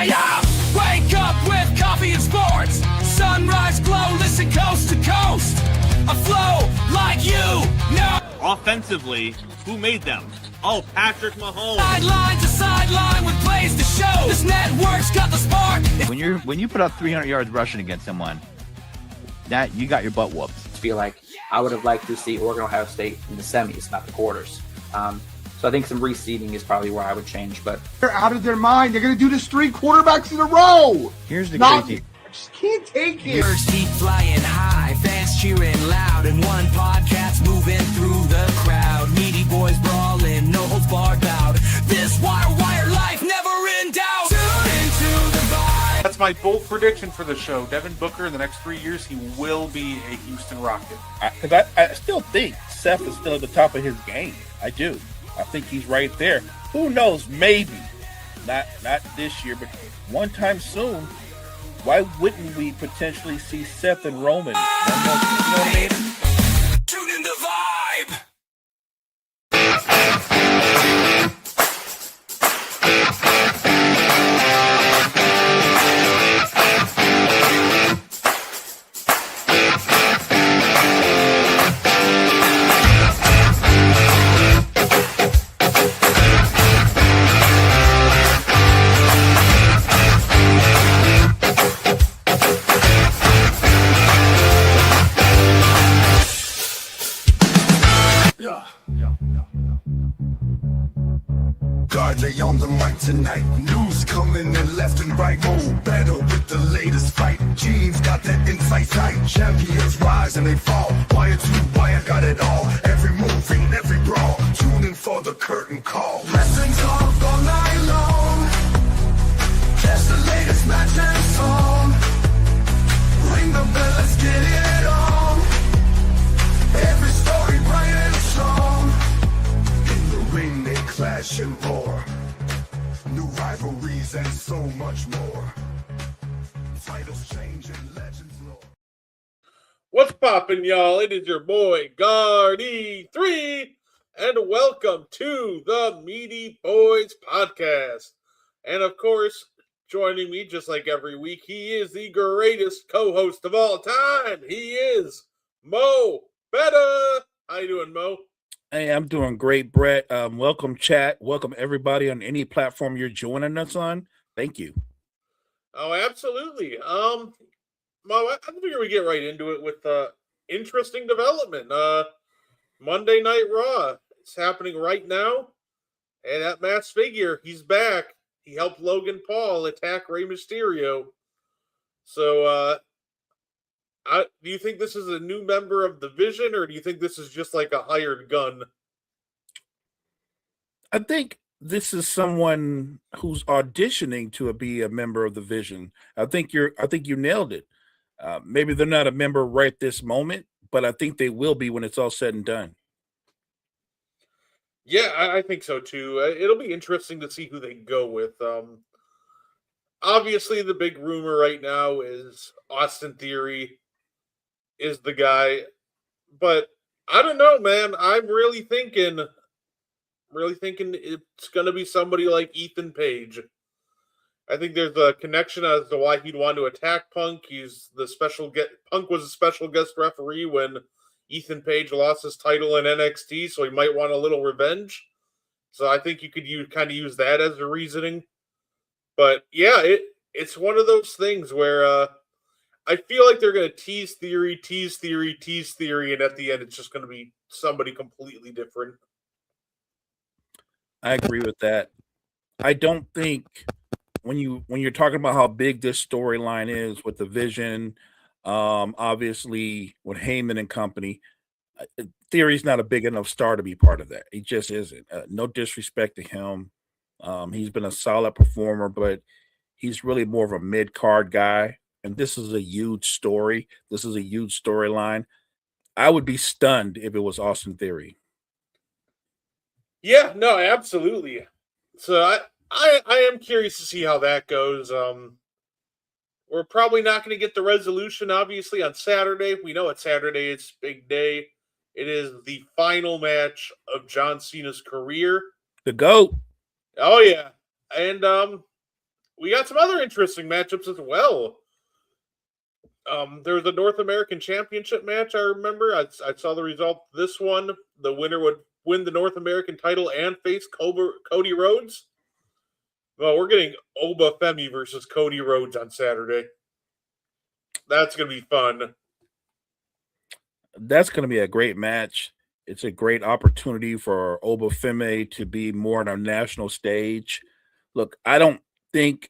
Yeah. Wake up with coffee and sports. Sunrise glow, listen coast to coast. A flow like you know. Offensively, who made them? Oh, Patrick Mahomes. Sideline to sideline with plays to show. This network's got the spark. When you put up 300 yards rushing against someone, that you got your butt whooped. I feel like I would have liked to see Oregon, Ohio State in the semis, not the quarters. So I think some reseeding is probably where I would change. But they're out of their mind. They're going to do this 3 quarterbacks in a row. Here's the crazy. I just can't take it. Birds keep flying high, fans cheering loud, and one podcast moving through the crowd. Meaty Boyz brawling, no holds barred bout. This wire life never in doubt. Tune into the vibe. That's my bold prediction for the show. Devin Booker, in the next 3 years, he will be a Houston Rocket. Because I still think Seth is still at the top of his game. I do. I think he's right there. Who knows? Maybe. Not this year, but one time soon. Why wouldn't we potentially see Seth and Roman? You know what I mean? Tune in the vibe. Guardley on the mic tonight. News coming in left and right. Oh, better with the latest fight. Gene's got that insight tight. Champions rise and they fall. Wire to wire, got it all. Every move in every brawl. Tune in for the curtain call. Wrestling talk all night long. Catch the latest match and song. Ring the bell, let's get it on. Every story bright and strong. In the ring they clash and roar. New rivalries and so much more. Titles change and legends roar. What's poppin', y'all? It is your boy, Guardy3, and welcome to the Meaty Boyz Podcast. And of course, joining me just like every week, he is the greatest co-host of all time. He is Mo Betta. How you doing, Mo? Hey, I'm doing great, Brett. Welcome, chat. Welcome, everybody on any platform you're joining us on. Thank you. Oh, absolutely. Mo, I figure we get right into it with interesting development. Monday Night Raw. It's happening right now. And that masked figure, he's back. He helped Logan Paul attack Rey Mysterio. So, do you think this is a new member of the Vision, or do you think this is just like a hired gun? I think this is someone who's auditioning to be a member of the Vision. I think you nailed it. Maybe they're not a member right this moment, but I think they will be when it's all said and done. Yeah, I think so too. It'll be interesting to see who they go with. Obviously, the big rumor right now is Austin Theory is the guy, but I don't know, man. I'm really thinking it's going to be somebody like Ethan Page. I think there's a connection as to why he'd want to attack Punk. Punk was a special guest referee when Ethan Page lost his title in NXT, so he might want a little revenge. So I think you could use that as a reasoning. But yeah, it's one of those things where I feel like they're going to tease theory, and at the end it's just going to be somebody completely different. I agree with that. I don't think when you're talking about how big this storyline is with the Vision, obviously with Heyman and company, Theory's not a big enough star to be part of that. He just isn't. No disrespect to him. He's been a solid performer, but he's really more of a mid-card guy. And this is a huge story. This is a huge storyline. I would be stunned if it was Austin Theory. Yeah, no, absolutely. So I am curious to see how that goes. We're probably not going to get the resolution, obviously, on Saturday. We know it's Saturday. It's a big day. It is the final match of John Cena's career. The GOAT. Oh, yeah. And we got some other interesting matchups as well. There was a North American Championship match, I remember. I saw the result of this one. The winner would win the North American title and face Cody Rhodes. Well, we're getting Oba Femi versus Cody Rhodes on Saturday. That's going to be fun. That's going to be a great match. It's a great opportunity for Oba Femi to be more on a national stage. Look, I don't think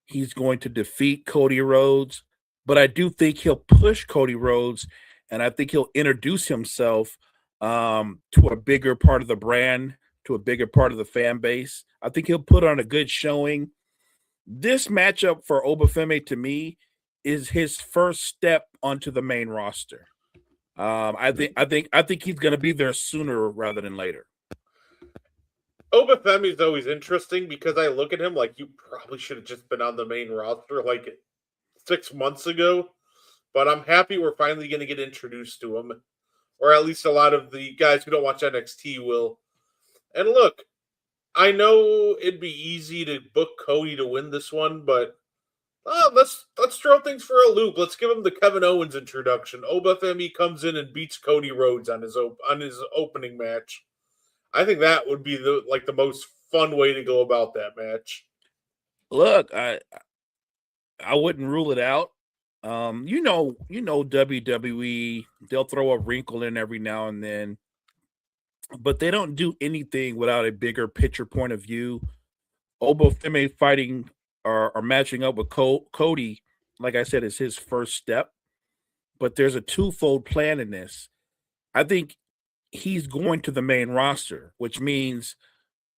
he's going to defeat Cody Rhodes, but I do think he'll push Cody Rhodes, and I think he'll introduce himself to a bigger part of the brand, to a bigger part of the fan base. I think he'll put on a good showing. This matchup for Oba Femi, to me, is his first step onto the main roster. I think he's going to be there sooner rather than later. Oba Femi is always interesting because I look at him like you probably should have just been on the main roster like 6 months ago. But I'm happy we're finally going to get introduced to him, or at least a lot of the guys who don't watch NXT will. And look, I know it'd be easy to book Cody to win this one, but let's throw things for a loop. Let's give him the Kevin Owens introduction. Oba Femi comes in and beats Cody Rhodes on his opening match. I think that would be the most fun way to go about that match. Look, I wouldn't rule it out. You know WWE, they'll throw a wrinkle in every now and then, but they don't do anything without a bigger picture point of view. Oba Femi fighting or matching up with Cody, like I said, is his first step, but there's a twofold plan in this. I think he's going to the main roster, which means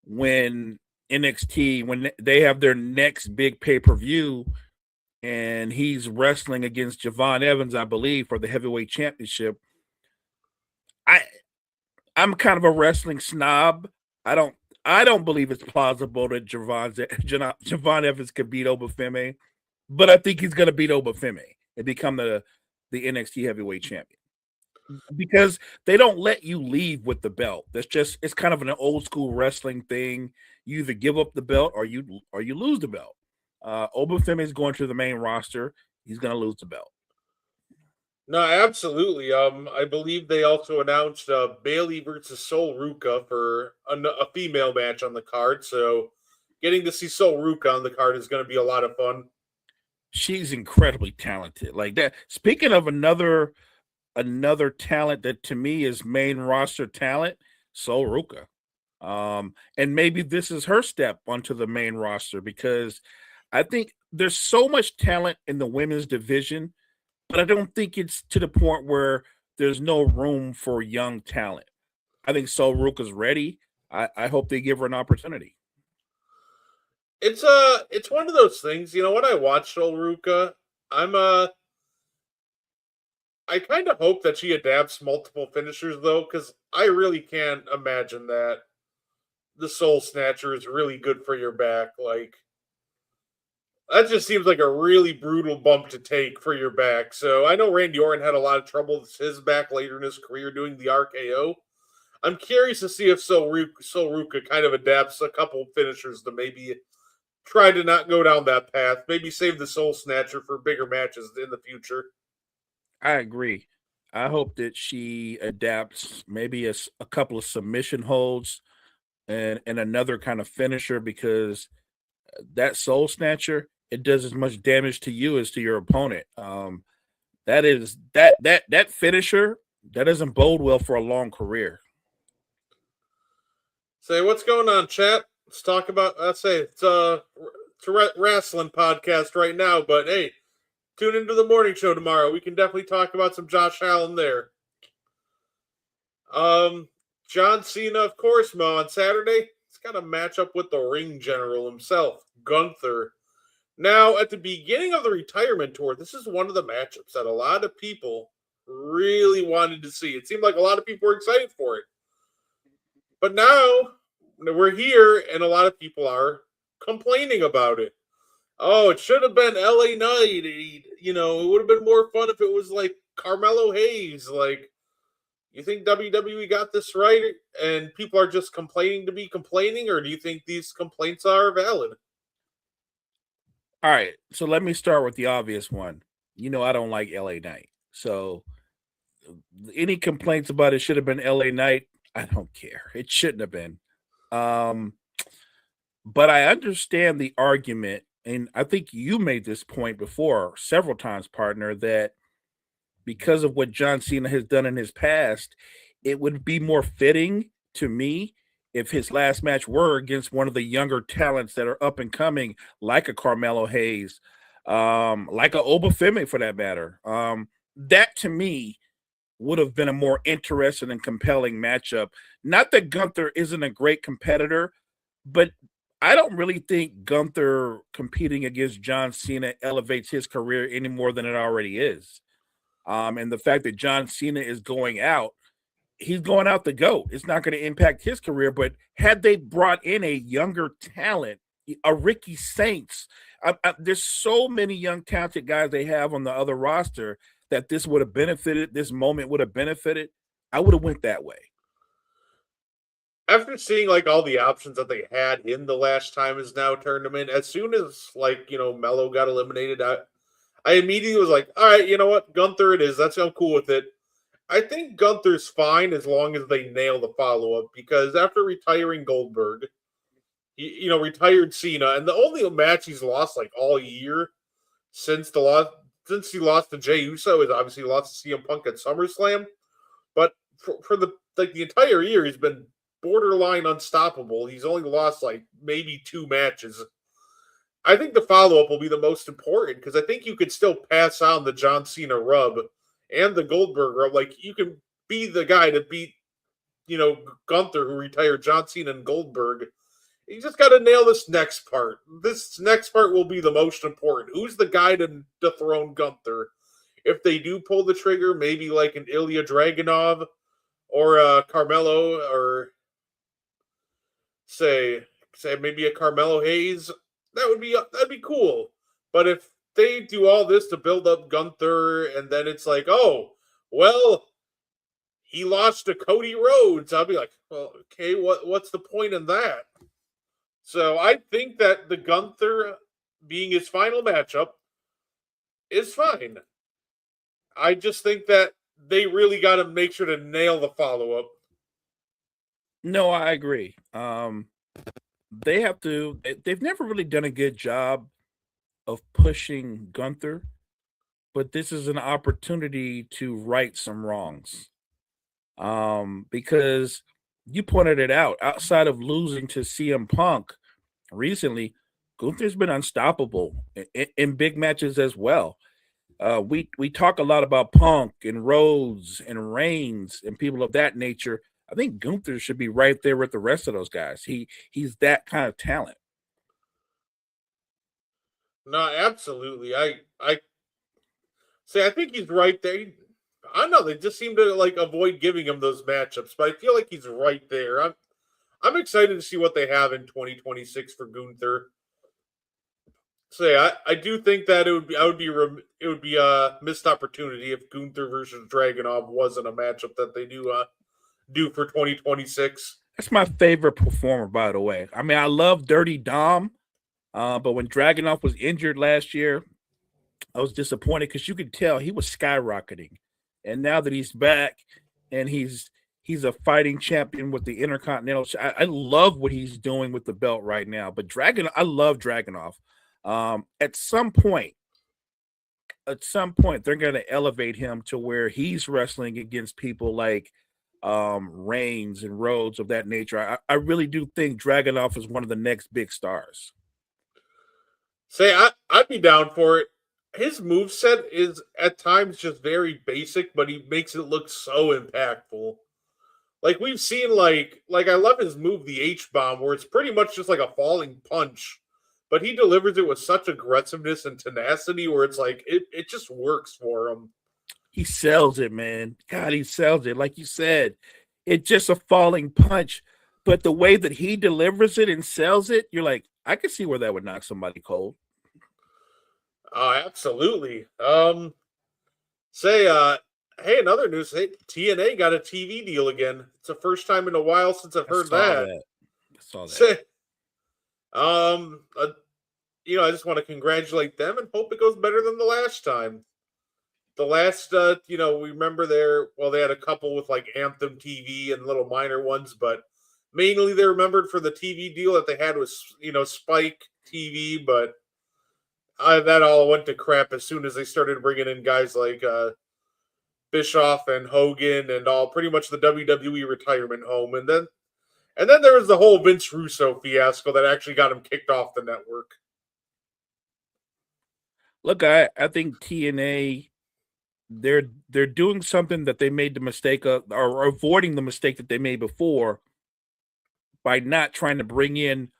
when NXT, when they have their next big pay-per-view and he's wrestling against Javon Evans, I believe, for the heavyweight championship, I'm kind of a wrestling snob. I don't believe it's plausible that Javon Evans could beat Oba Femi, but I think he's going to beat Oba Femi and become the NXT heavyweight champion, because they don't let you leave with the belt. It's kind of an old school wrestling thing. You either give up the belt or you lose the belt. Oba Femi is going to the main roster. He's going to lose the belt. No, absolutely. I believe they also announced Bayley versus Sol Ruca for a female match on the card. So getting to see Sol Ruca on the card is going to be a lot of fun. She's incredibly talented. Like that. Speaking of another talent that to me is main roster talent, Sol Ruca. And maybe this is her step onto the main roster, because I think there's so much talent in the women's division, but I don't think it's to the point where there's no room for young talent. I think Sol Ruca's ready. I hope they give her an opportunity. It's one of those things, when I watch Sol Ruca, I kind of hope that she adapts multiple finishers, though, because I really can't imagine that the Soul Snatcher is really good for your back. Like, that just seems like a really brutal bump to take for your back. So I know Randy Orton had a lot of trouble with his back later in his career doing the RKO. I'm curious to see if Sol Ruca kind of adapts a couple finishers to maybe try to not go down that path. Maybe save the Soul Snatcher for bigger matches in the future. I agree. I hope that she adapts maybe a couple of submission holds and another kind of finisher, because that Soul Snatcher, it does as much damage to you as to your opponent. That finisher, that doesn't bode well for a long career. Say, what's going on, chat? Let's talk about. It's a wrestling podcast right now, but hey, tune into the morning show tomorrow. We can definitely talk about some Josh Allen there. John Cena, of course, Mo, on Saturday, he's got a matchup with the ring general himself, Gunther. Now, at the beginning of the retirement tour, this is one of the matchups that a lot of people really wanted to see. It seemed like a lot of people were excited for it. But now, we're here, and a lot of people are complaining about it. oh, it should have been LA Knight. It would have been more fun if it was like Carmelo Hayes. Like, you think WWE got this right and people are just complaining to be complaining, or do you think these complaints are valid? All right, so let me start with the obvious one. I don't like LA Knight. So any complaints about it should have been LA Knight, I don't care. It shouldn't have been. But I understand the argument, and I think you made this point before several times, partner, that because of what John Cena has done in his past, it would be more fitting to me if his last match were against one of the younger talents that are up and coming, like a Carmelo Hayes, like a Obafemi for that matter. That to me would have been a more interesting and compelling matchup. Not that Gunther isn't a great competitor, but I don't really think Gunther competing against John Cena elevates his career any more than it already is. And the fact that John Cena is going out, he's going out the GOAT. It's not going to impact his career, but had they brought in a younger talent, a Ricky Saints, there's so many young talented guys they have on the other roster that this would have benefited, this moment would have benefited. I would have went that way. After seeing like all the options that they had in the Last Time Is Now tournament, as soon as Mello got eliminated, I immediately was like, all right, you know what? Gunther it is. I'm cool with it. I think Gunther's fine as long as they nail the follow-up, because after retiring Goldberg, he retired Cena, and the only match he's lost like all year since he lost to Jey Uso is obviously lost to CM Punk at SummerSlam. But for the entire year, he's been borderline unstoppable. He's only lost like maybe 2 matches. I think the follow-up will be the most important, because I think you could still pass on the John Cena rub and the Goldberg rub. Like, you can be the guy to beat, Gunther, who retired John Cena and Goldberg. You just got to nail this next part. This next part will be the most important. Who's the guy to dethrone Gunther? If they do pull the trigger, maybe like an Ilya Dragunov or Carmelo, or say maybe a Carmelo Hayes. That'd be cool. But if they do all this to build up Gunther, and then it's like, oh, well, he lost to Cody Rhodes, I'll be like, well, okay, what's the point in that? So I think that the Gunther being his final matchup is fine. I just think that they really got to make sure to nail the follow-up. No, I agree. They have to. They've never really done a good job of pushing Gunther, but this is an opportunity to right some wrongs. Because you pointed it out, outside of losing to CM Punk recently, Gunther's been unstoppable in big matches as well. We talk a lot about Punk and Rhodes and Reigns and people of that nature. I think Gunther should be right there with the rest of those guys. He's that kind of talent. No, absolutely. I think he's right there. I don't know, they just seem to avoid giving him those matchups, but I feel like he's right there. I'm excited to see what they have in 2026 for Gunther. I do think that it would be a missed opportunity if Gunther versus Dragunov wasn't a matchup that they do for 2026. That's my favorite performer, by the way. I mean, I love Dirty Dom, but when Dragunov was injured last year, I was disappointed because you could tell he was skyrocketing. And now that he's back and he's a fighting champion with the Intercontinental, I love what he's doing with the belt right now. But I love Dragunov. At some point, they're going to elevate him to where he's wrestling against people like Reigns and Rhodes of that nature. I really do think Dragunov is one of the next big stars. I'd be down for it. His moveset is at times just very basic, but he makes it look so impactful. Like we've seen, like I love his move, the H-bomb, where it's pretty much just like a falling punch, but he delivers it with such aggressiveness and tenacity where it's like it just works for him. He sells it, man. God, he sells it. Like you said, it's just a falling punch, but the way that he delivers it and sells it, you're like, I can see where that would knock somebody cold. Oh, absolutely. Hey, another news. Hey, TNA got a TV deal again. It's the first time in a while since I've I heard saw that. that. I saw that. Say, um, uh, I just want to congratulate them and hope it goes better than the last time. The last, we remember they had a couple with like Anthem TV and little minor ones, but mainly they're remembered for the TV deal that they had with, Spike TV, but that all went to crap as soon as they started bringing in guys like Bischoff and Hogan and all pretty much the WWE retirement home, and then there was the whole Vince Russo fiasco that actually got him kicked off the network. Look, I think TNA they're doing something that they made the mistake of, or avoiding the mistake that they made before by not trying to bring in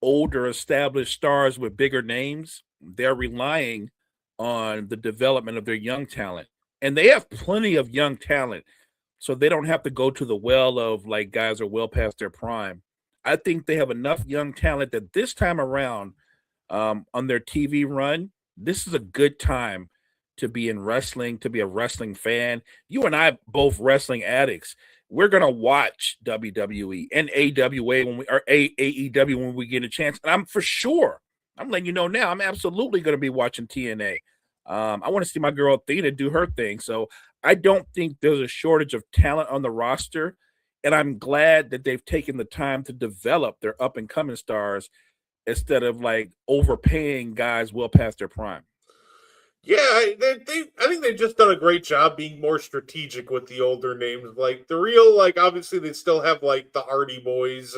older established stars with bigger names. They're relying on the development of their young talent. And they have plenty of young talent. So they don't have to go to the well of like guys are well past their prime. I think they have enough young talent that this time around on their TV run, this is a good time to be in wrestling, to be a wrestling fan. You and I both wrestling addicts. We're gonna watch WWE and AWA AEW when we get a chance. And I'm letting you know now, I'm absolutely gonna be watching TNA. I want to see my girl Athena do her thing. So I don't think there's a shortage of talent on the roster. And I'm glad that they've taken the time to develop their up and coming stars instead of like overpaying guys well past their prime. Yeah, I think they've just done a great job being more strategic with the older names. Like the real, like obviously they still have like the Hardy Boys,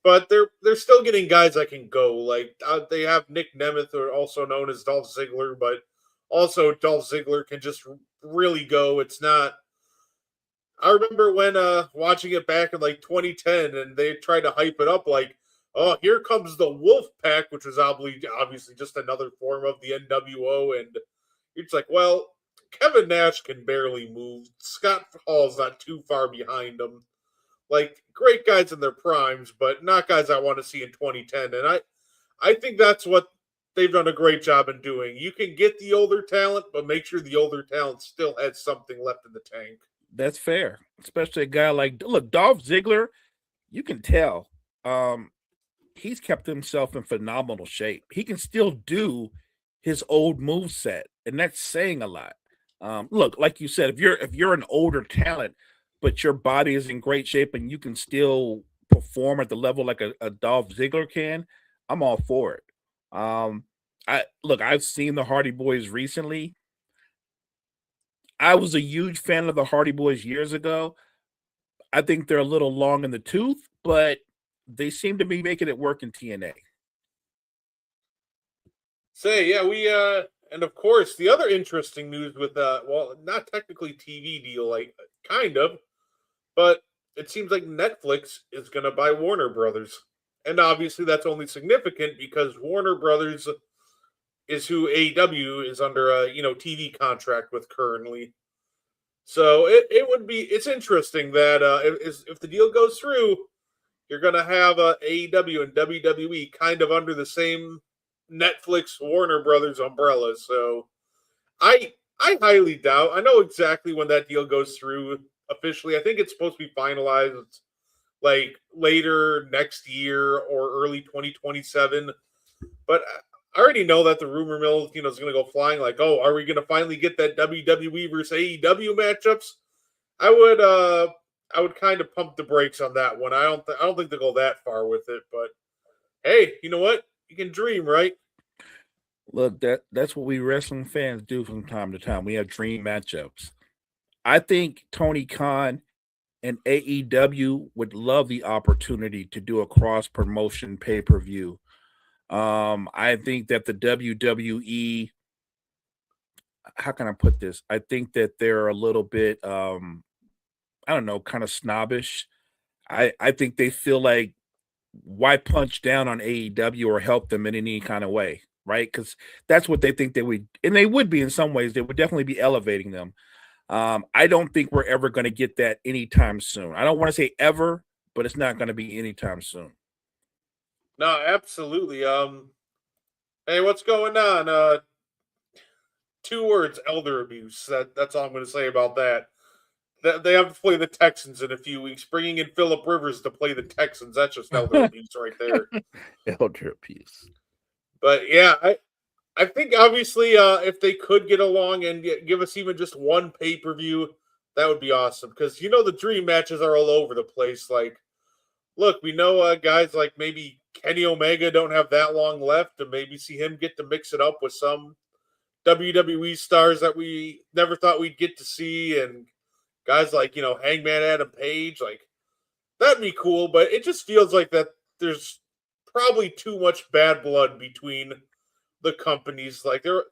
but they're still getting guys that can go. Like they have Nick Nemeth, or also known as Dolph Ziggler, but also Dolph Ziggler can just really go. It's not. I remember when watching it back in like 2010, and they tried to hype it up like, oh, here comes the Wolf Pack, which was obviously just another form of the NWO. And it's like, well, Kevin Nash can barely move. Scott Hall's not too far behind him. Like, great guys in their primes, but not guys I want to see in 2010. And I think that's what they've done a great job in doing. You can get the older talent, but make sure the older talent still has something left in the tank. That's fair, especially a guy like Dolph Ziggler. You can tell. He's kept himself in phenomenal shape. He can still do his old move set, and that's saying a lot. Look, like you said, if you're an older talent, but your body is in great shape and you can still perform at the level like a Dolph Ziggler can, I'm all for it. I've seen the Hardy Boys recently. I was a huge fan of the Hardy Boys years ago. I think they're a little long in the tooth, but they seem to be making it work in TNA. And of course the other interesting news with not technically TV deal, like kind of, but it seems like Netflix is gonna buy Warner Brothers. And obviously that's only significant because Warner Brothers is who AEW is under a TV contract with currently. So it's interesting that if the deal goes through, you're going to have AEW and WWE kind of under the same Netflix Warner Brothers umbrella. So I highly doubt. I know exactly when that deal goes through officially. I think it's supposed to be finalized like later next year or early 2027. But I already know that the rumor mill, is going to go flying. Like, oh, are we going to finally get that WWE versus AEW matchups? I would kind of pump the brakes on that one. I don't think they'll go that far with it, but hey, you know what? You can dream, right? Look, that's what we wrestling fans do from time to time. We have dream matchups. I think Tony Khan and AEW would love the opportunity to do a cross promotion pay-per-view. I think that the WWE, how can I put this? I think that they're a little bit I don't know, kind of snobbish. I think they feel like why punch down on AEW or help them in any kind of way, right? Because that's what they think they would, and they would be in some ways. They would definitely be elevating them. I don't think we're ever going to get that anytime soon. I don't want to say ever, but it's not going to be anytime soon. No, absolutely. Hey, what's going on? 2 words: elder abuse. That's all I'm going to say about that. They have to play the Texans in a few weeks. Bringing in Phillip Rivers to play the Texans, that's just elder abuse right there. Elder abuse. But yeah, I think obviously if they could get along and give us even just one pay-per-view, that would be awesome. Because the dream matches are all over the place. Like, look, we know guys like maybe Kenny Omega don't have that long left, and maybe see him get to mix it up with some WWE stars that we never thought we'd get to see, and guys like Hangman Adam Page. Like, that'd be cool. But it just feels like that there's probably too much bad blood between the companies. Like, they're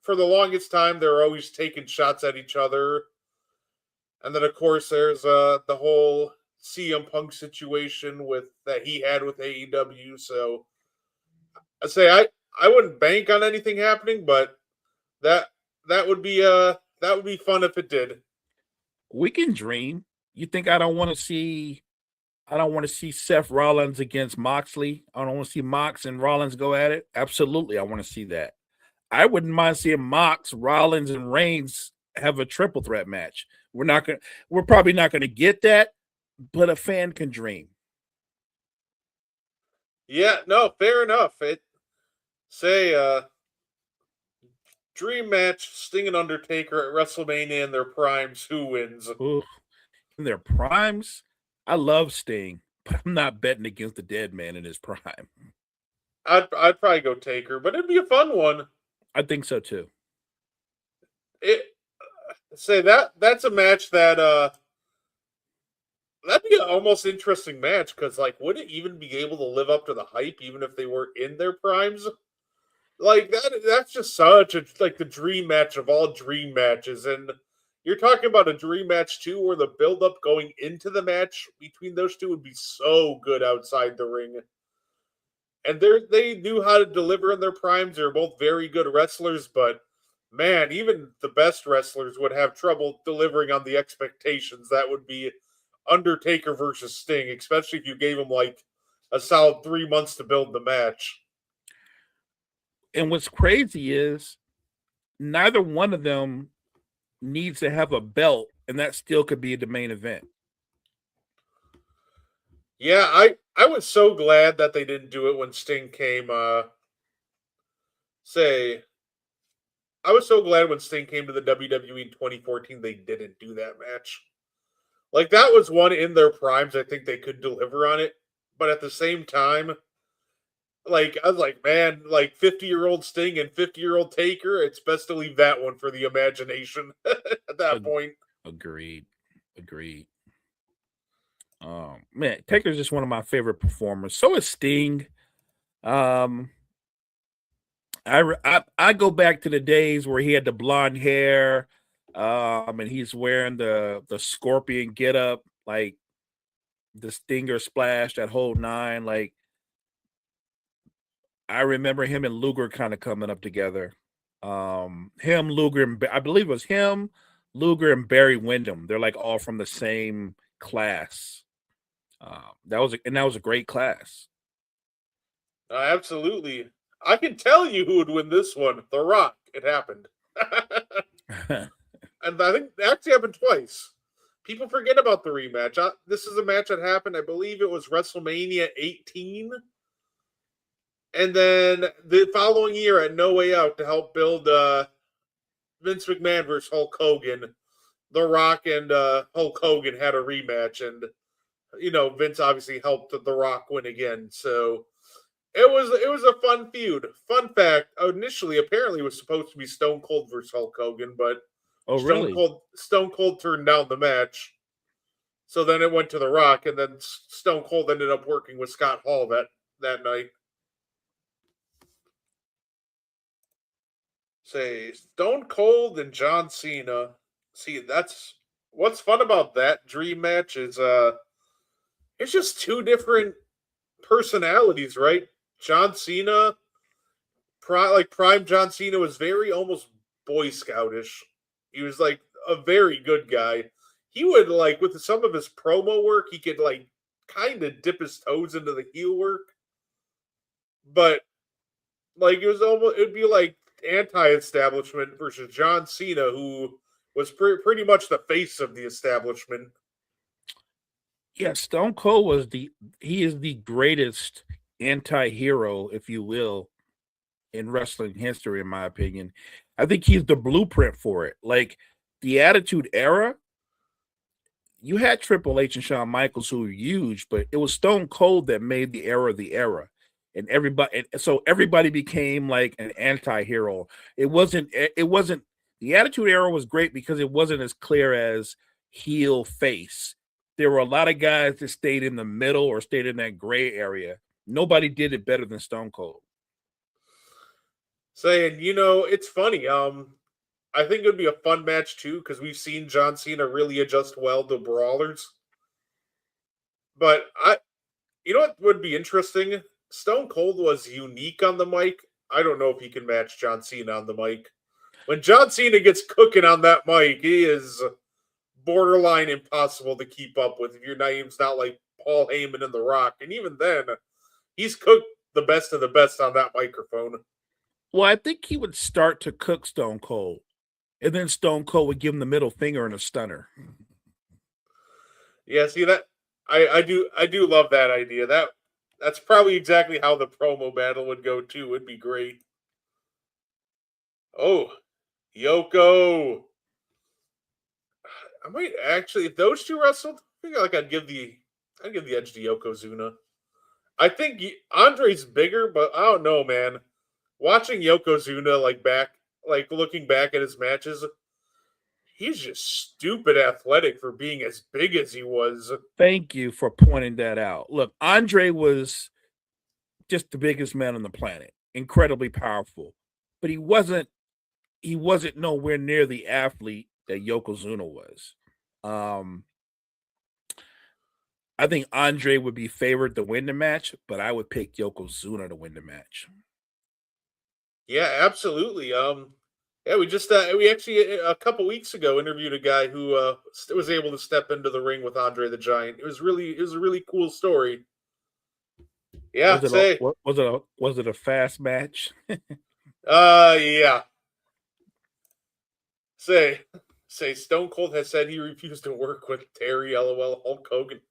for the longest time they're always taking shots at each other. And then of course there's the whole CM Punk situation that he had with AEW. So I say I wouldn't bank on anything happening, but that would be fun if it did. We can dream. You think I don't want to see Seth Rollins against Moxley? I don't want to see Mox and Rollins go at it. Absolutely, I want to see that. I wouldn't mind seeing Mox, Rollins, and Reigns have a triple threat match. We're probably not gonna get that, but a fan can dream. Yeah, no, fair enough. Dream match, Sting and Undertaker at WrestleMania in their primes. Who wins? Ooh, in their primes, I love Sting, but I'm not betting against the dead man in his prime. I'd probably go Taker, but it'd be a fun one. I think so too. That's a match that'd be an almost interesting match, because like, would it even be able to live up to the hype even if they were in their primes? Like, that's just such a the dream match of all dream matches. And you're talking about a dream match too, where the build-up going into the match between those two would be so good outside the ring. And they knew how to deliver in their primes. They're both very good wrestlers, but man, even the best wrestlers would have trouble delivering on the expectations. That would be Undertaker versus Sting, especially if you gave him like a solid 3 months to build the match. And what's crazy is neither one of them needs to have a belt, and that still could be the main event. Yeah, I was so glad that they didn't do it when Sting came. I was so glad when Sting came to the WWE in 2014 they didn't do that match. Like, that was one in their primes. I think they could deliver on it. But at the same time, like, I was like, man, like 50-year-old Sting and 50-year-old Taker, it's best to leave that one for the imagination at that point. Agreed. Man, Taker's just one of my favorite performers. So is Sting. I go back to the days where he had the blonde hair, and he's wearing the scorpion getup, like the Stinger splash, that whole nine. Like, I remember him and Luger kind of coming up together. Luger, and I believe it was him, Luger, and Barry Windham. They're like all from the same class. That was a great class. Absolutely. I can tell you who would win this one. The Rock. It happened. And I think it actually happened twice. People forget about the rematch. This is a match that happened, I believe it was WrestleMania 18. And then the following year at No Way Out, to help build Vince McMahon versus Hulk Hogan, The Rock and Hulk Hogan had a rematch. And, Vince obviously helped The Rock win again. So it was a fun feud. Fun fact, initially, apparently it was supposed to be Stone Cold versus Hulk Hogan, but Stone Cold turned down the match. So then it went to The Rock, and then Stone Cold ended up working with Scott Hall that night. Stone Cold and John Cena. See, that's what's fun about that dream match is it's just two different personalities, right? John Cena, prime John Cena was very almost Boy Scoutish. He was like a very good guy. He would with some of his promo work, he could kind of dip his toes into the heel work. But it would be like anti-establishment versus John Cena, who was pretty much the face of the establishment. Yeah, Stone Cold was he is the greatest anti-hero, if you will, in wrestling history, in my opinion. I think he's the blueprint for it. Like the Attitude Era, you had Triple H and Shawn Michaels who were huge, but it was Stone Cold that made the era. And everybody became like an anti-hero. It wasn't the Attitude Era was great because it wasn't as clear as heel face. There were a lot of guys that stayed in the middle or stayed in that gray area. Nobody did it better than Stone Cold. Saying, it's funny. I think it would be a fun match too, because we've seen John Cena really adjust well to brawlers. But you know what would be interesting? Stone Cold was unique on the mic. I don't know if he can match John Cena on the mic. When John Cena gets cooking on that mic, he is borderline impossible to keep up with. If your name's not like Paul Heyman and The Rock, and even then, he's cooked the best of the best on that microphone. Well, I think he would start to cook Stone Cold, and then Stone Cold would give him the middle finger and a stunner. Yeah, see that I do love that idea. That's probably exactly how the promo battle would go too. It'd be great. Oh, Yoko. I might actually, if those two wrestled, I think I'd give the edge to Yokozuna. I think Andre's bigger, but I don't know, man. Watching Yokozuna looking back at his matches, he's just stupid athletic for being as big as he was. Thank you for pointing that out. Look, Andre was just the biggest man on the planet, incredibly powerful, but he wasn't nowhere near the athlete that Yokozuna was. I think Andre would be favored to win the match, but I would pick Yokozuna to win the match. Yeah, absolutely. Yeah, we actually a couple weeks ago interviewed a guy who was able to step into the ring with Andre the Giant. It was a really cool story. Yeah, was it a fast match? Yeah. Say Stone Cold has said he refused to work with Terry, LOL, Hulk Hogan.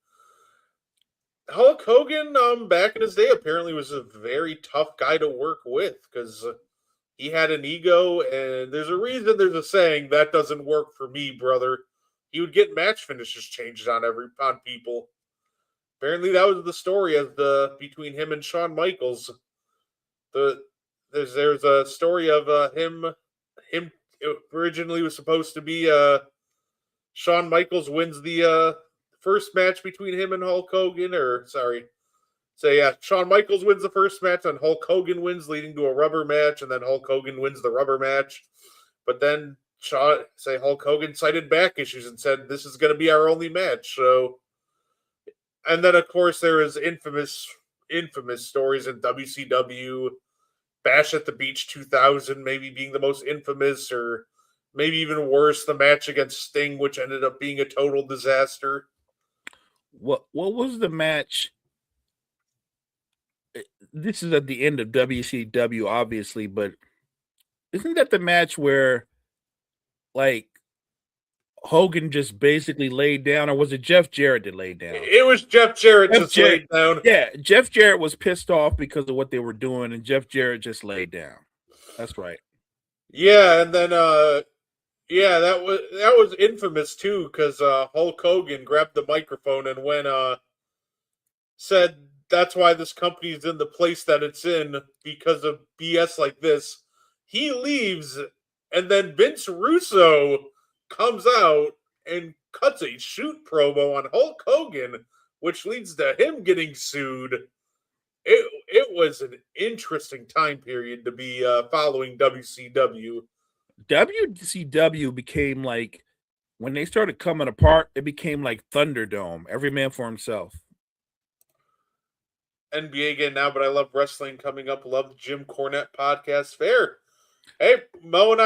Hulk Hogan, back in his day, apparently was a very tough guy to work with because he had an ego, and there's a reason there's a saying, that doesn't work for me, brother. He would get match finishes changed on people. Apparently that was the story between him and Shawn Michaels. There's a story of him originally was supposed to be Shawn Michaels wins the first match between him and Hulk Hogan, Shawn Michaels wins the first match and Hulk Hogan wins, leading to a rubber match, and then Hulk Hogan wins the rubber match. But then Hulk Hogan cited back issues and said, this is going to be our only match. So, and then of course there is infamous stories in WCW, Bash at the Beach 2000 maybe being the most infamous, or maybe even worse, the match against Sting, which ended up being a total disaster. What was the match? This is at the end of WCW, obviously, but isn't that the match where, like, Hogan just basically laid down, or was it Jeff Jarrett that laid down? It was Jeff Jarrett laid down. Yeah, Jeff Jarrett was pissed off because of what they were doing, and Jeff Jarrett just laid down. That's right. Yeah, and then that was infamous too, because Hulk Hogan grabbed the microphone and said that's why this company is in the place that it's in because of BS like this. He leaves, and then Vince Russo comes out and cuts a shoot promo on Hulk Hogan, which leads to him getting sued. It was an interesting time period to be following WCW. WCW became like, when they started coming apart, it became like Thunderdome, every man for himself. NBA again now, but I love wrestling coming up. Love the Jim Cornette podcast. Fair. Hey, Mo and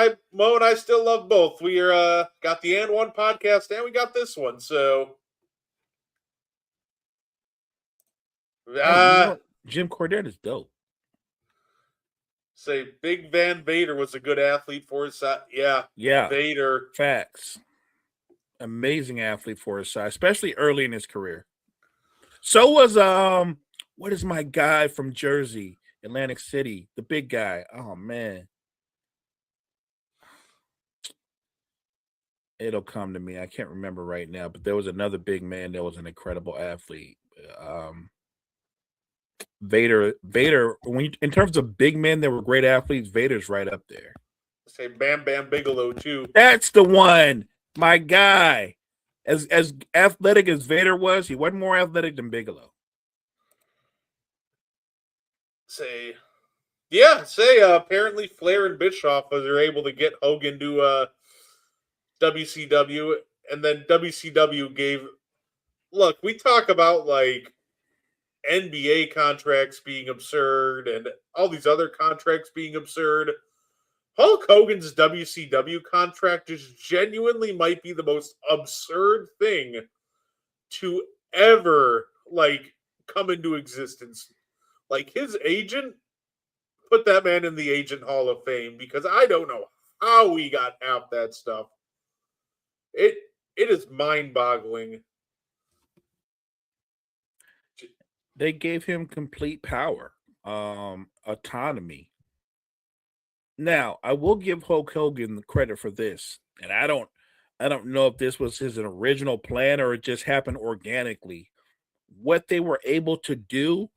I still love both. We are got the And One podcast, and we got this one. So, Jim Cornette is dope. Say Big Van Vader was a good athlete for his size. Yeah. Yeah. Vader. Facts. Amazing athlete for his size, especially early in his career. So was what is my guy from Jersey, Atlantic City, the big guy? Oh man. It'll come to me. I can't remember right now, but there was another big man that was an incredible athlete. Vader, in terms of big men that were great athletes, Vader's right up there. Say Bam Bam Bigelow too. That's the one, my guy. As athletic as Vader was, he wasn't more athletic than Bigelow. Apparently Flair and Bischoff were able to get Hogan to WCW, and then WCW gave. Look, we talk about like NBA contracts being absurd and all these other contracts being absurd. Hulk Hogan's WCW contract just genuinely might be the most absurd thing to ever like come into existence. Like his agent, put that man in the Agent Hall of Fame, because I don't know how we got half that stuff. It is mind-boggling. They gave him complete power, autonomy. Now, I will give Hulk Hogan the credit for this, and I don't know if this was his original plan or it just happened organically. What they were able to do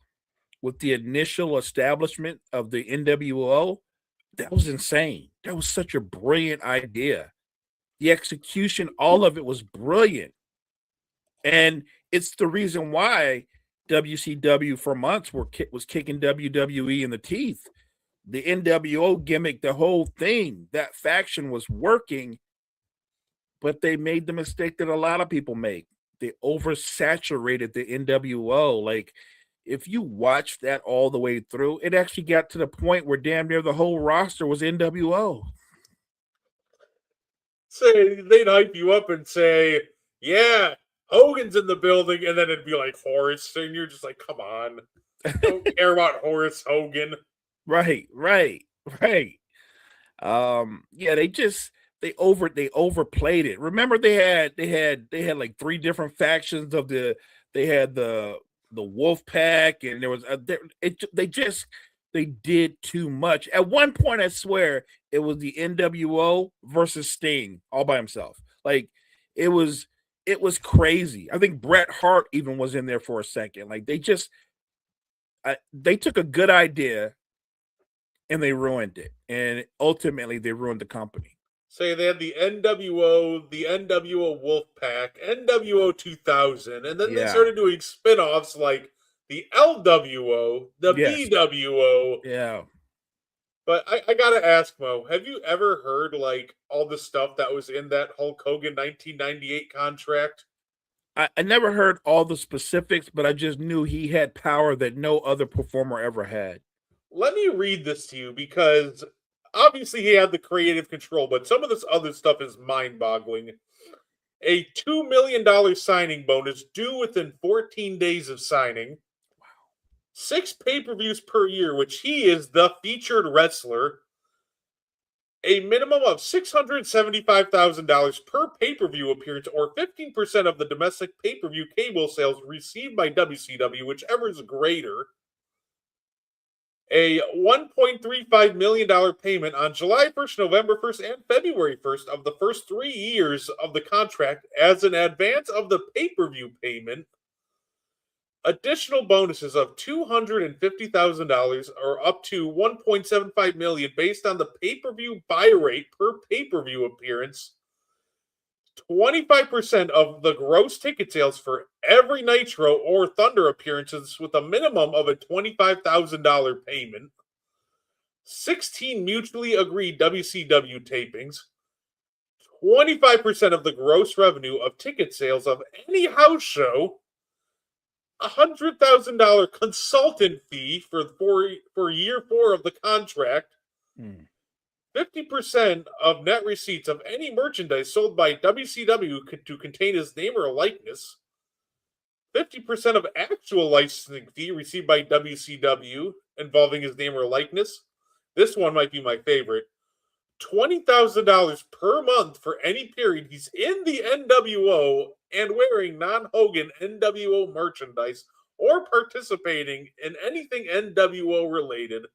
with the initial establishment of the NWO, that was insane. That was such a brilliant idea. The execution, all of it was brilliant. And it's the reason why WCW for months was kicking WWE in the teeth. The NWO gimmick, the whole thing, that faction was working, but they made the mistake that a lot of people make. They oversaturated the NWO. Like, if you watch that all the way through, it actually got to the point where damn near the whole roster was NWO. Say they'd hype you up and say, yeah, Hogan's in the building, and then it'd be like Horace, and you're just like, come on. I don't care about Horace Hogan. Right. Yeah, they overplayed it. Remember they had like three different factions of the Wolf Pack, and there was they did too much. At one point, I swear it was the NWO versus Sting all by himself. Like it was crazy. I think Bret Hart even was in there for a second. Like they took a good idea and they ruined it. And ultimately they ruined the company. Say they had the NWO, the NWO Wolfpack, NWO 2000, and then they started doing spin-offs like the LWO, the BWO. Yeah. But I gotta ask, Mo, have you ever heard like all the stuff that was in that Hulk Hogan 1998 contract? I never heard all the specifics, but I just knew he had power that no other performer ever had. Let me read this to you, because obviously he had the creative control, but some of this other stuff is mind-boggling. A $2 million signing bonus due within 14 days of signing. Wow. 6 pay-per-views per year, which he is the featured wrestler. A minimum of $675,000 per pay-per-view appearance, or 15% of the domestic pay-per-view cable sales received by WCW, whichever is greater. A $1.35 million payment on July 1st, November 1st, and February 1st of the first 3 years of the contract as an advance of the pay-per-view payment. Additional bonuses of $250,000 or up to $1.75 million based on the pay-per-view buy rate per pay-per-view appearance. 25% of the gross ticket sales for every Nitro or Thunder appearances with a minimum of a $25,000 payment. 16 mutually agreed WCW tapings. 25% of the gross revenue of ticket sales of any house show. $100,000 consultant fee for year 4 of the contract. 50% of net receipts of any merchandise sold by WCW to contain his name or likeness. 50% of actual licensing fee received by WCW involving his name or likeness. This one might be my favorite. $20,000 per month for any period he's in the NWO and wearing non-Hogan NWO merchandise or participating in anything NWO related.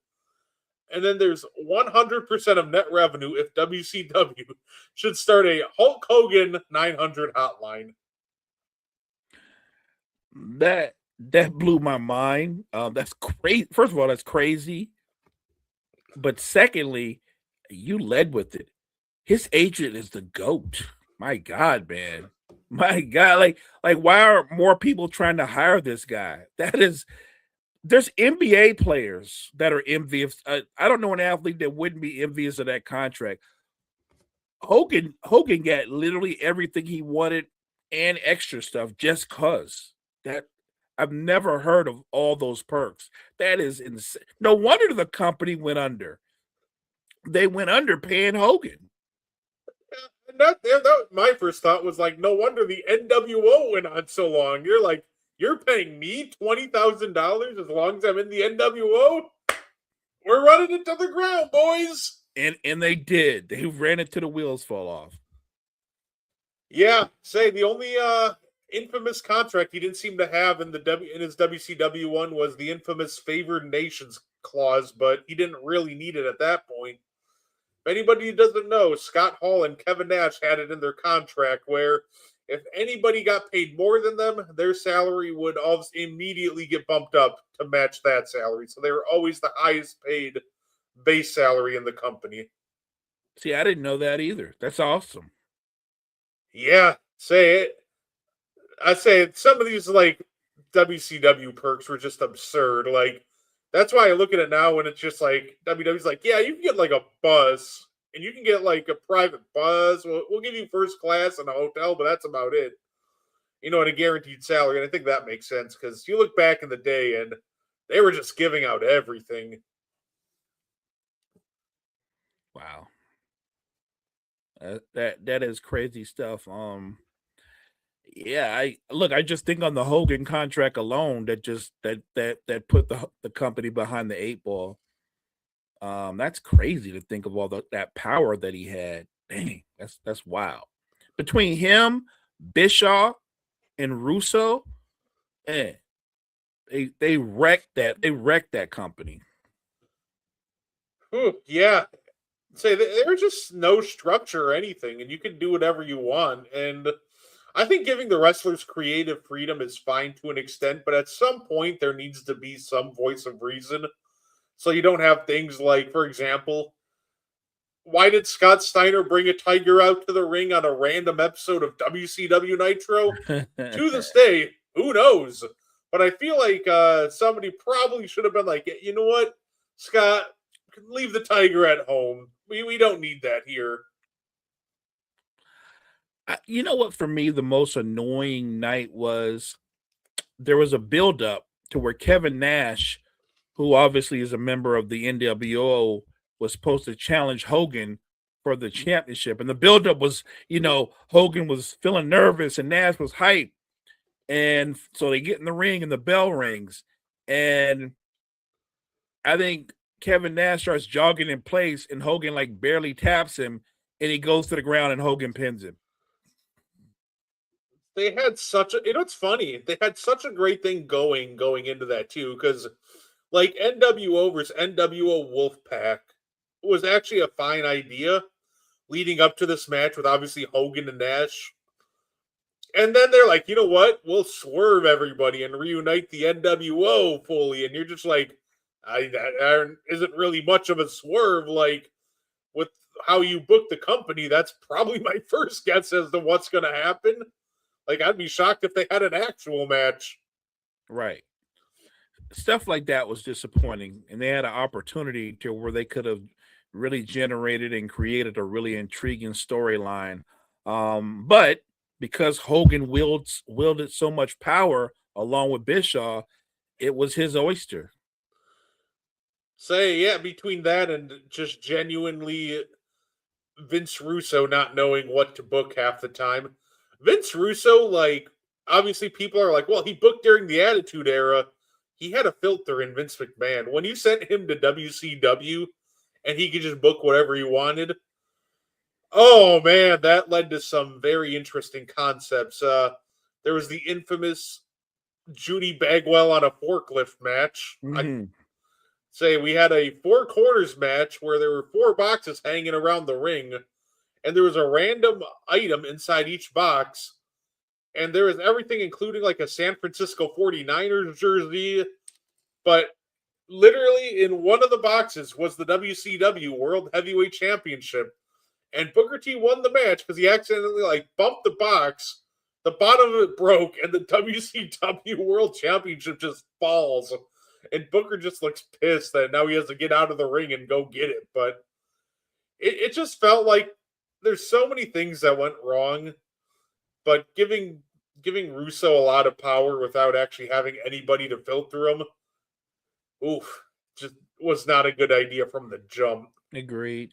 And then there's 100% of net revenue if WCW should start a Hulk Hogan 900 hotline. That blew my mind. That's crazy. First of all, that's crazy. But secondly, you led with it. His agent is the GOAT. My God, man. My God. Like why are more people trying to hire this guy? There's NBA players that are envious. I don't know an athlete that wouldn't be envious of that contract. Hogan got literally everything he wanted and extra stuff just cause. That I've never heard of all those perks. That is insane. No wonder the company went under. They went under paying Hogan. And my first thought was like, no wonder the NWO went on so long. You're like, you're paying me $20,000 as long as I'm in the NWO? We're running it to the ground, boys. And they did. They ran it till the wheels fall off. Yeah, say the only infamous contract he didn't seem to have in his WCW one was the infamous favored nations clause, but he didn't really need it at that point. If anybody who doesn't know, Scott Hall and Kevin Nash had it in their contract where if anybody got paid more than them, their salary would immediately get bumped up to match that salary. So they were always the highest paid base salary in the company. See, I didn't know that either. That's awesome. Yeah, I say some of these like WCW perks were just absurd. Like that's why I look at it now when it's just like WWE's like, yeah, you can get like a bus and you can get like a private bus. We'll give you first class in a hotel, but that's about it. You know, and a guaranteed salary. And I think that makes sense because you look back in the day and they were just giving out everything. Wow. That is crazy stuff. Yeah, I just think on the Hogan contract alone that put the company behind the eight ball. That's crazy to think of all that power that he had. Dang, that's wild. Between him, Bischoff, and Russo, they wrecked that. They wrecked that company. Ooh, yeah. Say there's just no structure or anything, and you can do whatever you want. And I think giving the wrestlers creative freedom is fine to an extent, but at some point there needs to be some voice of reason. So you don't have things like, for example, why did Scott Steiner bring a tiger out to the ring on a random episode of WCW Nitro? To this day, who knows? But I feel like somebody probably should have been like, you know what, Scott, leave the tiger at home. We don't need that here. You know what, for me, the most annoying night was there was a buildup to where Kevin Nash, who obviously is a member of the NWO, was supposed to challenge Hogan for the championship. And the buildup was, Hogan was feeling nervous and Nash was hyped. And so they get in the ring and the bell rings. And I think Kevin Nash starts jogging in place and Hogan like barely taps him and he goes to the ground and Hogan pins him. They had it's funny. They had such a great thing going into that too, because like NWO versus NWO Wolfpack was actually a fine idea leading up to this match with obviously Hogan and Nash. And then they're like, you know what? We'll swerve everybody and reunite the NWO fully. And you're just like, that isn't really much of a swerve. Like, with how you book the company, that's probably my first guess as to what's going to happen. Like, I'd be shocked if they had an actual match. Right. Stuff like that was disappointing. And they had an opportunity to where they could have really generated and created a really intriguing storyline. But because Hogan wielded so much power along with Bischoff, it was his oyster. Between that and just genuinely Vince Russo not knowing what to book half the time. Vince Russo, like, obviously people are like, well, he booked during the Attitude Era. He had a filter in Vince McMahon. When you sent him to WCW and he could just book whatever he wanted. Oh man, that led to some very interesting concepts. There was the infamous Judy Bagwell on a forklift match. Mhm. Say we had a four corners match where there were four boxes hanging around the ring, and there was a random item inside each box, and there was everything, including like a San Francisco 49ers jersey, but literally in one of the boxes was the WCW World Heavyweight Championship, and Booker T won the match because he accidentally like bumped the box, the bottom of it broke, and the WCW World Championship just falls. And Booker just looks pissed that now he has to get out of the ring and go get it. But it just felt like there's so many things that went wrong. But giving Russo a lot of power without actually having anybody to filter him, oof, just was not a good idea from the jump. Agreed.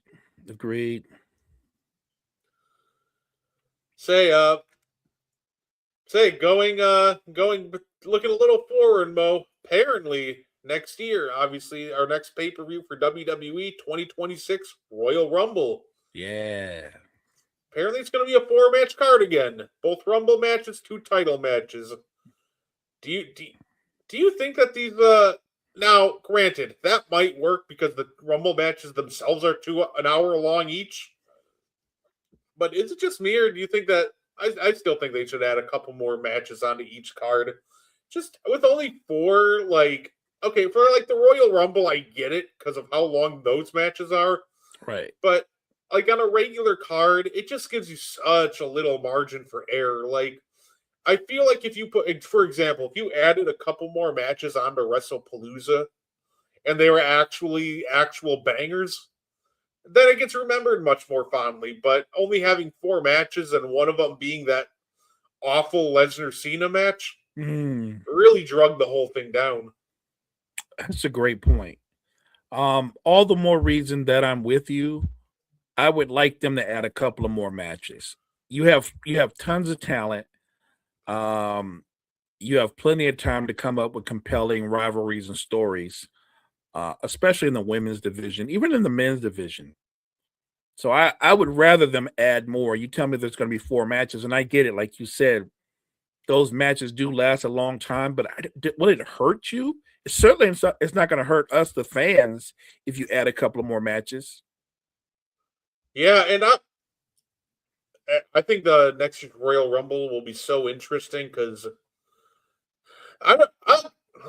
Say going looking a little forward, Mo. Apparently next year, obviously our next pay-per-view for WWE 2026 Royal Rumble. Yeah. Apparently it's going to be a 4-match card again. Both Rumble matches, 2 title matches. Do you think that these now granted that might work because the Rumble matches themselves are an hour long each? But is it just me, or do you think that I still think they should add a couple more matches onto each card? Just with only 4, like, okay, for like the Royal Rumble, I get it because of how long those matches are. Right. But like on a regular card, it just gives you such a little margin for error. Like, I feel like if you put, for example, if you added a couple more matches onto WrestlePalooza and they were actual bangers, then it gets remembered much more fondly. But only having 4 matches and one of them being that awful Lesnar Cena match really drug the whole thing down. That's a great point. All the more reason that I'm with you. I would like them to add a couple of more matches. You have tons of talent. You have plenty of time to come up with compelling rivalries and stories, especially in the women's division, even in the men's division. So I would rather them add more. You tell me there's going to be 4 matches, and I get it. Like you said, those matches do last a long time, but will it hurt you? It's not going to hurt us, the fans, if you add a couple of more matches. Yeah, and I think the next Royal Rumble will be so interesting because I'll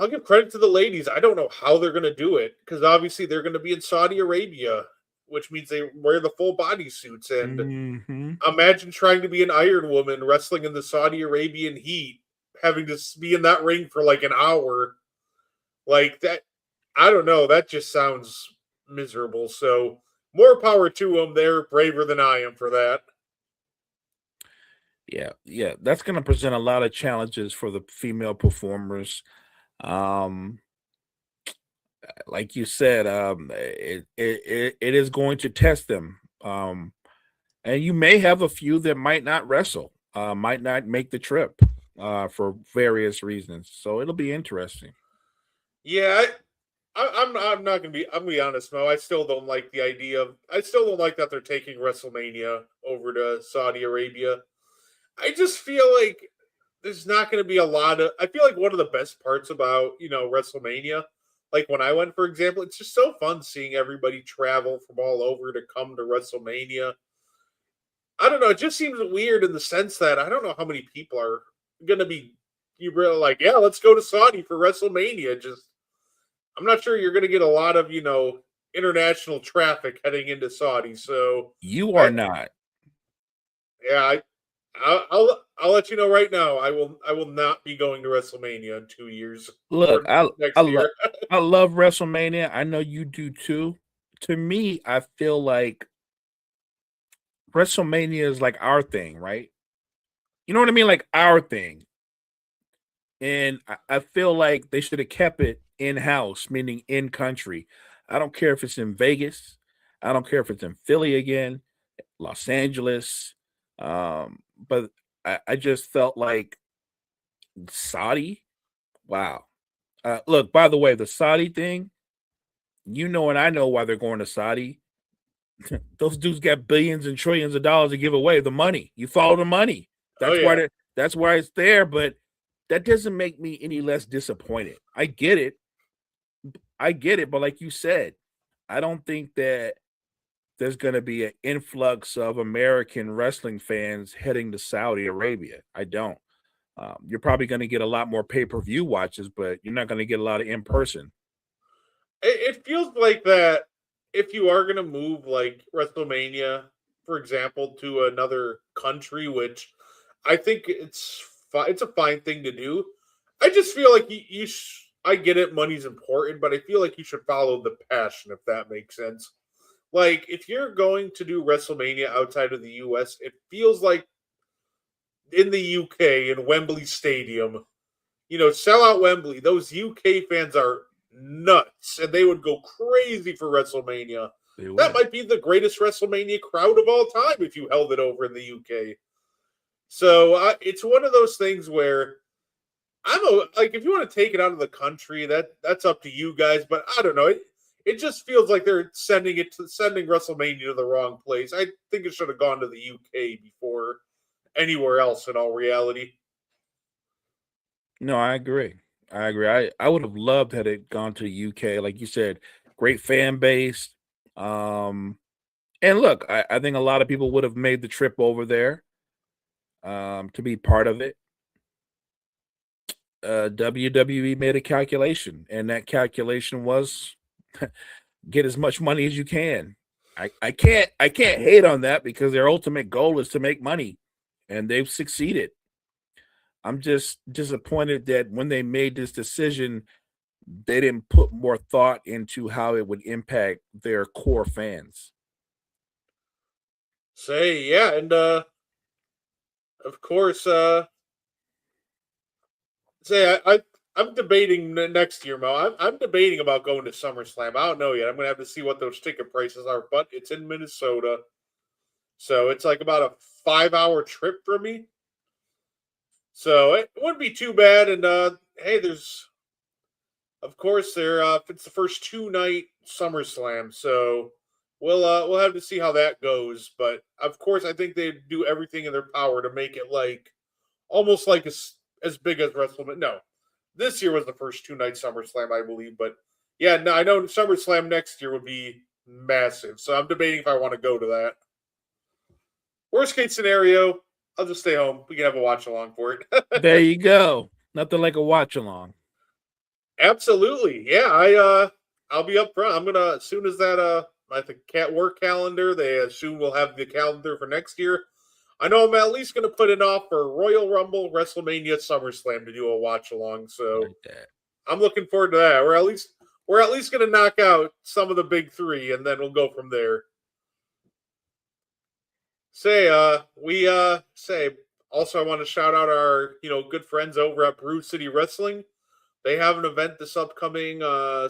give credit to the ladies. I don't know how they're going to do it because obviously they're going to be in Saudi Arabia, which means they wear the full bodysuits. And imagine trying to be an Iron Woman wrestling in the Saudi Arabian heat, having to be in that ring for like an hour. Like that, I don't know. That just sounds miserable. So more power to them. They're braver than I am for that. Yeah, that's going to present a lot of challenges for the female performers. Like you said, it is going to test them. And you may have a few that might not wrestle, might not make the trip for various reasons. So it'll be interesting. Yeah, I'm not gonna be. I'm gonna be honest, Mo. I still don't like the idea of. I still don't like that they're taking WrestleMania over to Saudi Arabia. I just feel like there's not going to be a lot of. I feel like one of the best parts about WrestleMania, like when I went, for example, it's just so fun seeing everybody travel from all over to come to WrestleMania. I don't know. It just seems weird in the sense that I don't know how many people are going to be. You really like, yeah, let's go to Saudi for WrestleMania. Just. I'm not sure you're going to get a lot of, international traffic heading into Saudi. So you are not. Yeah, I'll let you know right now. I will not be going to WrestleMania in 2 years. Look, I year. love WrestleMania. I know you do too. To me, I feel like WrestleMania is like our thing, right? You know what I mean? Like our thing. And I feel like they should have kept it in-house, meaning in-country. I don't care if it's in Vegas. I don't care if it's in Philly again, Los Angeles. But I just felt like Saudi. Wow. Look, by the way, the Saudi thing, You know, and I know why they're going to Saudi. Those dudes got billions and trillions of dollars to give away. The money. You follow the money. That's why it's there. But that doesn't make me any less disappointed. I get it. But like you said, I don't think that there's going to be an influx of American wrestling fans heading to Saudi Arabia. I don't. You're probably going to get a lot more pay-per-view watches, but you're not going to get a lot of in-person. It feels like that if you are going to move like WrestleMania, for example, to another country, which I think it's a fine thing to do. I just feel like I get it, money's important, but I feel like you should follow the passion, if that makes sense. Like, if you're going to do WrestleMania outside of the US, it feels like in the UK, in Wembley Stadium, sell out Wembley. Those UK fans are nuts, and they would go crazy for WrestleMania. That might be the greatest WrestleMania crowd of all time if you held it over in the UK. So it's one of those things where if you want to take it out of the country, that's up to you guys. But I don't know. It just feels like they're sending WrestleMania to the wrong place. I think it should have gone to the UK before anywhere else. In all reality. No, I agree. I would have loved had it gone to the UK, like you said. Great fan base. And look, I think a lot of people would have made the trip over there to be part of it. WWE made a calculation, and that calculation was get as much money as you can. I can't hate on that because their ultimate goal is to make money, and they've succeeded. I'm just disappointed that when they made this decision, they didn't put more thought into how it would impact their core fans. And of course, I'm debating next year, Mo. I'm debating about going to SummerSlam. I don't know yet. I'm going to have to see what those ticket prices are, but it's in Minnesota. So it's like about a 5-hour trip for me. So it wouldn't be too bad. And hey, it's the first 2-night SummerSlam. So we'll have to see how that goes. But of course, I think they do everything in their power to make it like almost like as big as WrestleMania. No, this year was the first 2-night SummerSlam, I believe. But yeah, no, I know SummerSlam next year would be massive. So I'm debating if I want to go to that. Worst case scenario, I'll just stay home. We can have a watch along for it. There you go. Nothing like a watch along. Absolutely. Yeah, I'll be up front. I'm gonna, as soon as that I think work calendar, they soon will have the calendar for next year. I know I'm at least gonna put it off for Royal Rumble, WrestleMania, SummerSlam to do a watch along. So Like I'm looking forward to that. We're at least gonna knock out some of the big three, and then we'll go from there. Also I want to shout out our, good friends over at Brew City Wrestling. They have an event this upcoming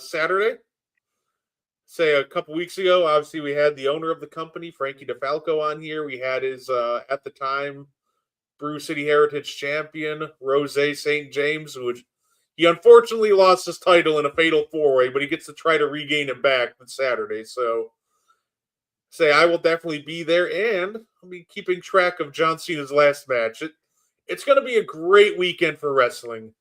Saturday. A couple weeks ago, obviously we had the owner of the company, Frankie DeFalco, on here. We had his, at the time, Brew City Heritage champion, Rose St. James, which he unfortunately lost his title in a fatal 4-way, but he gets to try to regain it back on Saturday. So I will definitely be there, and I'll be keeping track of John Cena's last match. It's going to be a great weekend for wrestling.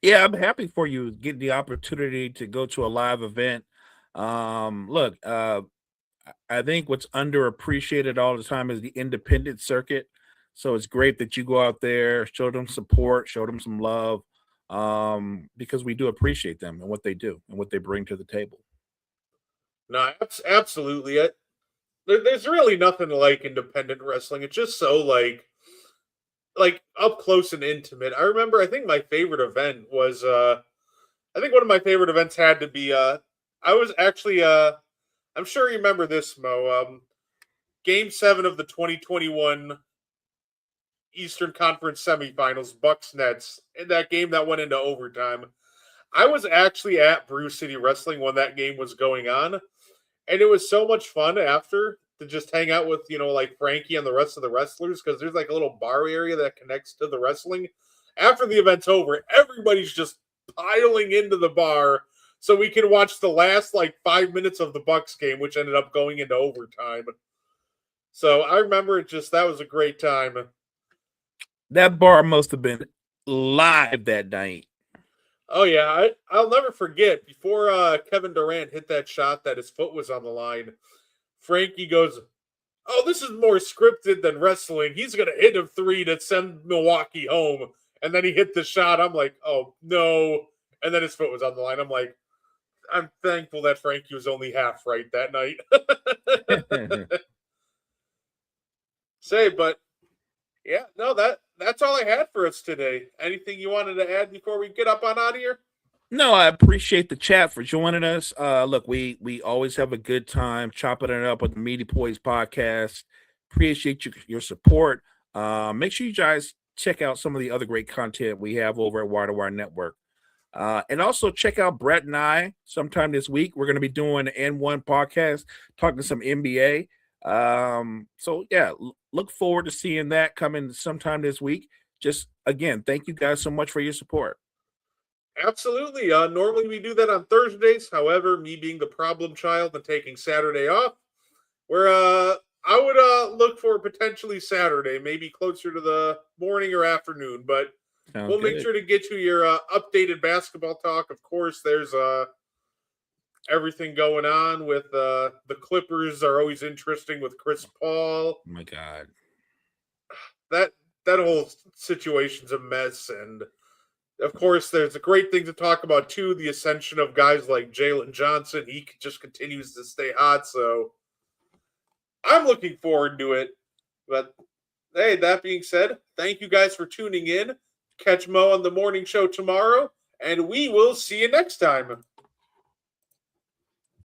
Yeah, I'm happy for you getting the opportunity to go to a live event. Look, I think what's underappreciated all the time is the independent circuit. So it's great that you go out there, show them support, show them some love, because we do appreciate them and what they do and what they bring to the table. No, absolutely. There's really nothing like independent wrestling. It's just so like up close and intimate. I think my favorite event was I think one of my favorite events had to be I was actually I'm sure you remember this, Mo. Game 7 of the 2021 Eastern Conference semifinals, Bucks Nets, in that game that went into overtime. I was actually at Brew City Wrestling when that game was going on. And it was so much fun after to just hang out with, like Frankie and the rest of the wrestlers, because there's like a little bar area that connects to the wrestling. After the event's over, everybody's just piling into the bar so we can watch the last 5 minutes of the Bucks game, which ended up going into overtime. So I remember that was a great time. That bar must have been live that night. Oh yeah, I'll never forget. Before Kevin Durant hit that shot that his foot was on the line, Frankie goes, "Oh, this is more scripted than wrestling. He's gonna hit a 3 to send Milwaukee home." And then he hit the shot. I'm like, "Oh no!" And then his foot was on the line. I'm like, I'm thankful that Frankie was only half right that night. But yeah, no, that's all I had for us today. Anything you wanted to add before we get up on out of here? No, I appreciate the chat for joining us. Look, we always have a good time chopping it up with the Meaty Boyz Podcast. Appreciate your support. Make sure you guys check out some of the other great content we have over at Wire to Wire Network. And also check out Brett and I sometime this week. We're going to be doing an N1 podcast, talking some NBA. So yeah, look forward to seeing that coming sometime this week. Just again, thank you guys so much for your support. Absolutely. Normally we do that on Thursdays. However, me being the problem child and taking Saturday off, I would look for potentially Saturday, maybe closer to the morning or afternoon, but we'll make sure to get you your updated basketball talk. Of course, there's everything going on with the Clippers are always interesting with Chris Paul. Oh my God. That whole situation's a mess. And of course, there's a great thing to talk about too, the ascension of guys like Jalen Johnson. He just continues to stay hot. So I'm looking forward to it. But hey, that being said, thank you guys for tuning in. Catch Mo on the morning show tomorrow, and we will see you next time.